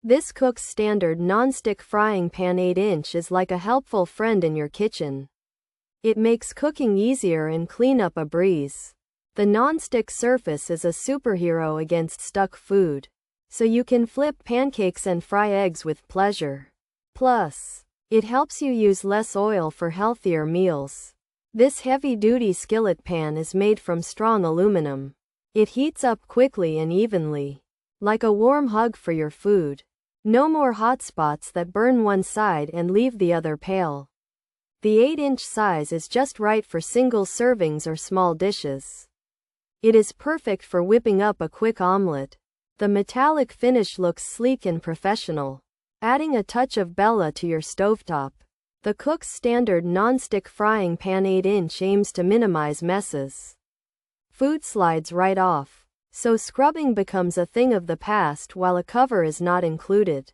This Cook's Standard Non-Stick Frying Pan 8-inch is like a helpful friend in your kitchen. It makes cooking easier and cleanup a breeze. The non-stick surface is a superhero against stuck food, so you can flip pancakes and fry eggs with pleasure. Plus, it helps you use less oil for healthier meals. This heavy-duty skillet pan is made from strong aluminum. It heats up quickly and evenly, like a warm hug for your food. No more hot spots that burn one side and leave the other pale. The 8-inch size is just right for single servings or small dishes. It is perfect for whipping up a quick omelette. The metallic finish looks sleek and professional, adding a touch of Bella to your stovetop. The Cook's Standard Non-Stick Frying Pan 8-inch aims to minimize messes. Food slides right off, so scrubbing becomes a thing of the past while a cover is not included.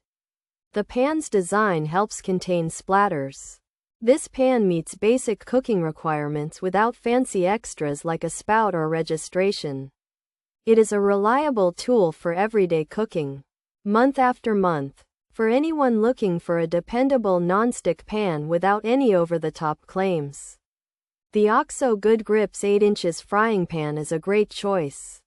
The pan's design helps contain splatters. This pan meets basic cooking requirements without fancy extras like a spout or registration. It is a reliable tool for everyday cooking, month after month, for anyone looking for a dependable non-stick pan without any over-the-top claims. The OXO Good Grips 8-inch frying pan is a great choice.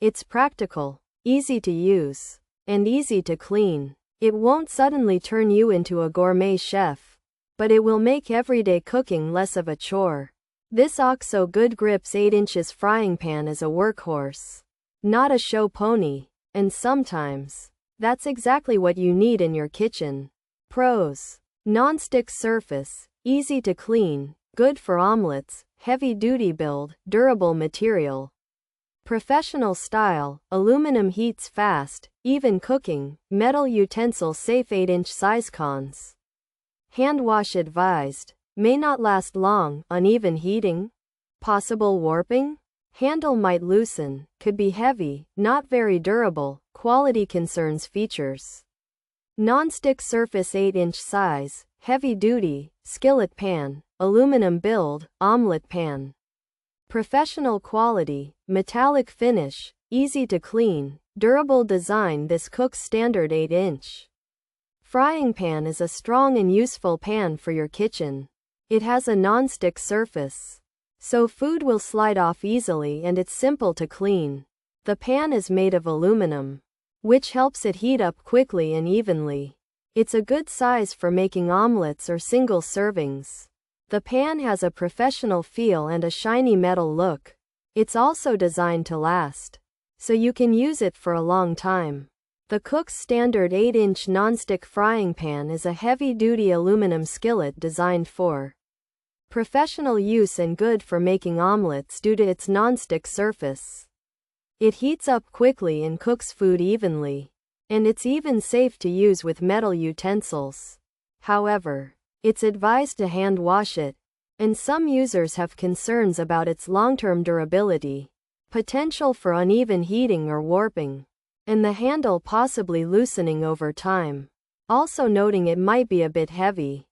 It's practical, easy to use, and easy to clean. It won't suddenly turn you into a gourmet chef, but it will make everyday cooking less of a chore. This OXO Good Grips 8-inch frying pan is a workhorse, not a show pony, and sometimes, that's exactly what you need in your kitchen. Pros: non-stick surface, easy to clean, good for omelets, heavy-duty build, durable material. Professional style, aluminum heats fast, even cooking, metal utensil safe 8-inch size. Cons: hand wash advised, may not last long, uneven heating, possible warping, handle might loosen, could be heavy, not very durable. Quality concerns: features. Non-stick surface 8-inch size, heavy duty, skillet pan, aluminum build, omelette pan. Professional quality, metallic finish, easy to clean, durable design. This Cook's Standard 8-inch frying pan is a strong and useful pan for your kitchen. It has a non-stick surface, so food will slide off easily and it's simple to clean. The pan is made of aluminum, which helps it heat up quickly and evenly. It's a good size for making omelets or single servings. The pan has a professional feel and a shiny metal look. It's also designed to last, so you can use it for a long time. The Cook's Standard 8-inch nonstick frying pan is a heavy-duty aluminum skillet designed for professional use and good for making omelets due to its nonstick surface. It heats up quickly and cooks food evenly, and it's even safe to use with metal utensils. However, it's advised to hand wash it, and some users have concerns about its long-term durability, potential for uneven heating or warping, and the handle possibly loosening over time. Also noting it might be a bit heavy.